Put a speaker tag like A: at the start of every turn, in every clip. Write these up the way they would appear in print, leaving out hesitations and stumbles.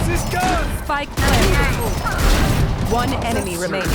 A: Spike planted. One enemy remaining.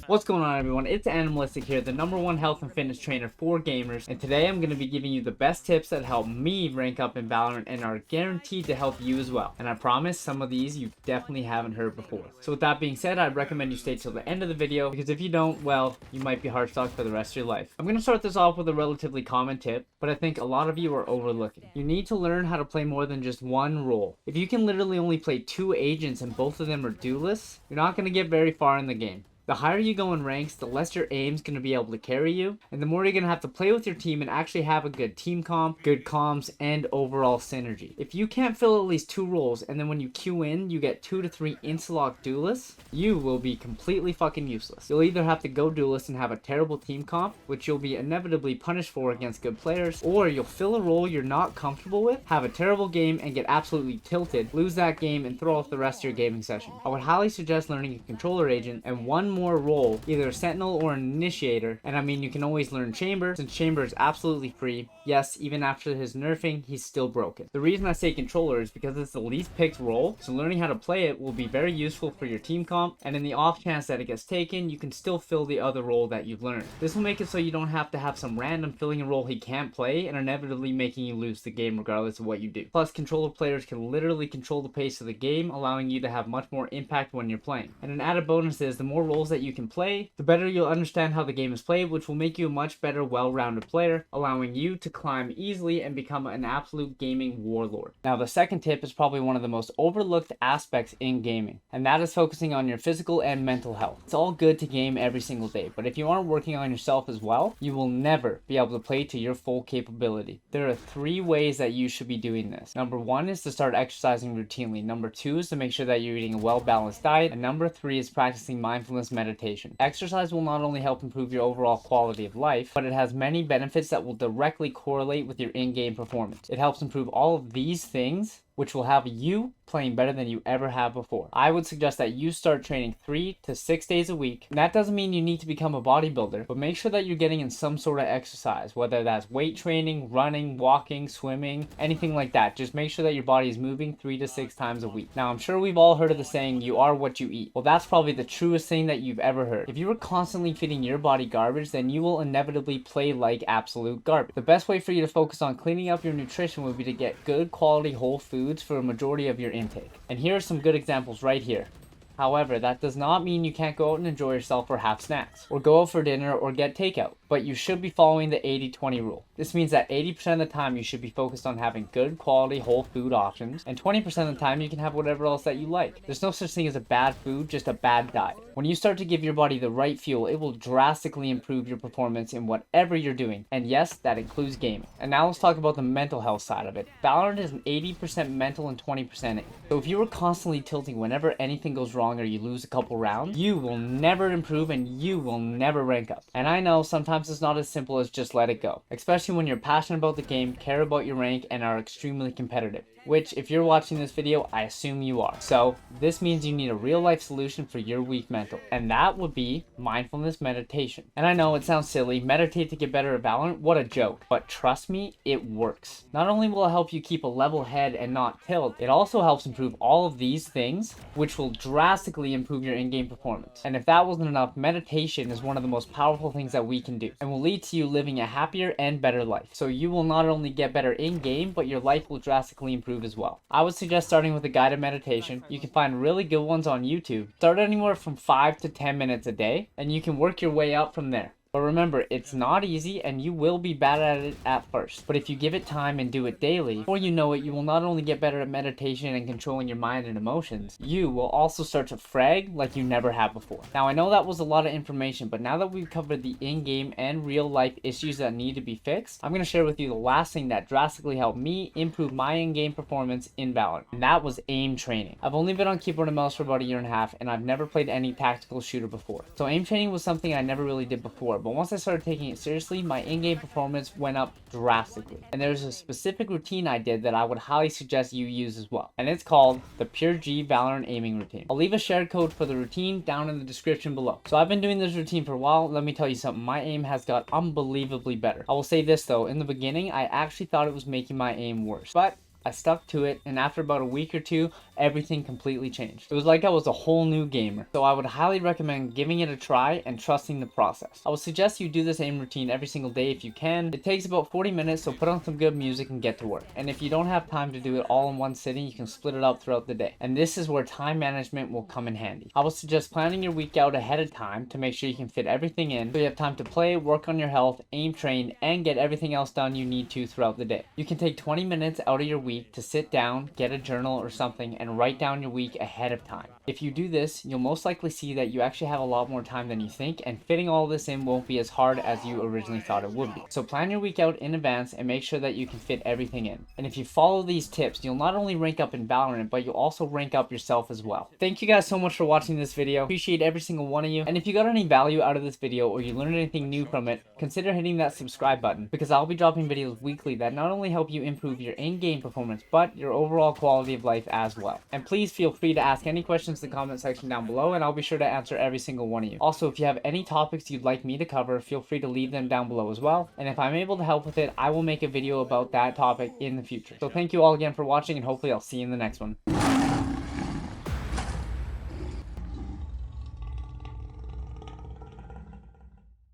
B: What's going on, everyone? It's Animalistic here, the #1 health and fitness trainer for gamers, and today I'm going to be giving you the best tips that help me rank up in Valorant and are guaranteed to help you as well. And I promise some of these you definitely haven't heard before. So with that being said, I'd recommend you stay till the end of the video, because if you don't, well, you might be hard stuck for the rest of your life. I'm going to start this off with a relatively common tip, but I think a lot of you are overlooking. You need to learn how to play more than just one role. If you can literally only play 2 agents and both of them are duelists, you're not going to get very far in the game. The higher you go in ranks, the less your aim's going to be able to carry you, and the more you're going to have to play with your team and actually have a good team comp, good comms, and overall synergy. If you can't fill at least 2 roles, and then when you queue in, you get 2 to 3 insta-lock duelists, you will be completely fucking useless. You'll either have to go duelist and have a terrible team comp, which you'll be inevitably punished for against good players, or you'll fill a role you're not comfortable with, have a terrible game, and get absolutely tilted, lose that game, and throw off the rest of your gaming session. I would highly suggest learning a controller agent and one more role, either a sentinel or an initiator. And I mean, you can always learn chamber, since chamber is absolutely free. Yes, even after his nerfing, he's still broken. The reason I say controller is because it's the least picked role, so learning how to play it will be very useful for your team comp, and in the off chance that it gets taken, you can still fill the other role that you've learned. This will make it so you don't have to have some random filling a role he can't play and inevitably making you lose the game regardless of what you do. Plus, controller players can literally control the pace of the game, allowing you to have much more impact when you're playing. And an added bonus is the more roles that you can play, the better you'll understand how the game is played, which will make you a much better, well-rounded player, allowing you to climb easily and become an absolute gaming warlord. Now, the second tip is probably one of the most overlooked aspects in gaming, and that is focusing on your physical and mental health. It's all good to game every single day, but if you aren't working on yourself as well, you will never be able to play to your full capability. There are 3 ways that you should be doing this. Number 1 is to start exercising routinely. Number 2 is to make sure that you're eating a well-balanced diet, and number 3 is practicing mindfulness meditation. Exercise will not only help improve your overall quality of life, but it has many benefits that will directly correlate with your in-game performance. It helps improve all of these things, which will have you playing better than you ever have before. I would suggest that you start training 3 to 6 days a week. And that doesn't mean you need to become a bodybuilder, but make sure that you're getting in some sort of exercise, whether that's weight training, running, walking, swimming, anything like that. Just make sure that your body is moving 3 to 6 times a week. Now, I'm sure we've all heard of the saying, you are what you eat. Well, that's probably the truest thing that you've ever heard. If you are constantly feeding your body garbage, then you will inevitably play like absolute garbage. The best way for you to focus on cleaning up your nutrition would be to get good quality whole foods for a majority of your intake. And here are some good examples right here. However, that does not mean you can't go out and enjoy yourself or have snacks, or go out for dinner or get takeout. But you should be following the 80-20 rule. This means that 80% of the time you should be focused on having good quality whole food options, and 20% of the time you can have whatever else that you like. There's no such thing as a bad food, just a bad diet. When you start to give your body the right fuel, it will drastically improve your performance in whatever you're doing. And yes, that includes gaming. And now let's talk about the mental health side of it. Valorant is an 80% mental and 20% aim. So if you are constantly tilting whenever anything goes wrong or you lose a couple rounds, you will never improve and you will never rank up. And I know sometimes it's not as simple as just let it go, especially when you're passionate about the game, care about your rank, and are extremely competitive. Which, if you're watching this video, I assume you are. So, this means you need a real-life solution for your weak mental, and that would be mindfulness meditation. And I know it sounds silly, meditate to get better at Valorant, what a joke. But trust me, it works. Not only will it help you keep a level head and not tilt, it also helps improve all of these things, which will drastically improve your in-game performance. And if that wasn't enough, meditation is one of the most powerful things that we can do, and will lead to you living a happier and better life. So you will not only get better in-game, but your life will drastically improve as well. I would suggest starting with a guided meditation. You can find really good ones on YouTube. Start anywhere from 5 to 10 minutes a day, and you can work your way up from there. But remember, it's not easy and you will be bad at it at first. But if you give it time and do it daily, before you know it, you will not only get better at meditation and controlling your mind and emotions, you will also start to frag like you never have before. Now, I know that was a lot of information, but now that we've covered the in-game and real-life issues that need to be fixed, I'm going to share with you the last thing that drastically helped me improve my in-game performance in Valorant, and that was aim training. I've only been on keyboard and mouse for about a year and a half, and I've never played any tactical shooter before. So aim training was something I never really did before, but once I started taking it seriously, my in-game performance went up drastically. And there's a specific routine I did that I would highly suggest you use as well, and it's called the Pure G Valorant Aiming Routine. I'll leave a shared code for the routine down in the description below. So I've been doing this routine for a while. Let me tell you something, my aim has got unbelievably better. I will say this though, in the beginning I actually thought it was making my aim worse, but I stuck to it, and after about a week or two, everything completely changed. It was like I was a whole new gamer. So I would highly recommend giving it a try and trusting the process. I would suggest you do this aim routine every single day if you can. It takes about 40 minutes, so put on some good music and get to work. And if you don't have time to do it all in one sitting, you can split it up throughout the day. And this is where time management will come in handy. I would suggest planning your week out ahead of time to make sure you can fit everything in, so you have time to play, work on your health, aim train, and get everything else done you need to throughout the day. You can take 20 minutes out of your week to sit down, get a journal or something, and write down your week ahead of time. If you do this, you'll most likely see that you actually have a lot more time than you think, and fitting all this in won't be as hard as you originally thought it would be. So plan your week out in advance and make sure that you can fit everything in. And if you follow these tips, you'll not only rank up in Valorant, but you'll also rank up yourself as well. Thank you guys so much for watching this video. Appreciate every single one of you. And if you got any value out of this video or you learned anything new from it, consider hitting that subscribe button, because I'll be dropping videos weekly that not only help you improve your in-game performance, but your overall quality of life as well. And please feel free to ask any questions in the comment section down below, and I'll be sure to answer every single one of you. Also, if you have any topics you'd like me to cover, feel free to leave them down below as well, and if I'm able to help with it, I will make a video about that topic in the future. So thank you all again for watching, and hopefully I'll see you in the next one.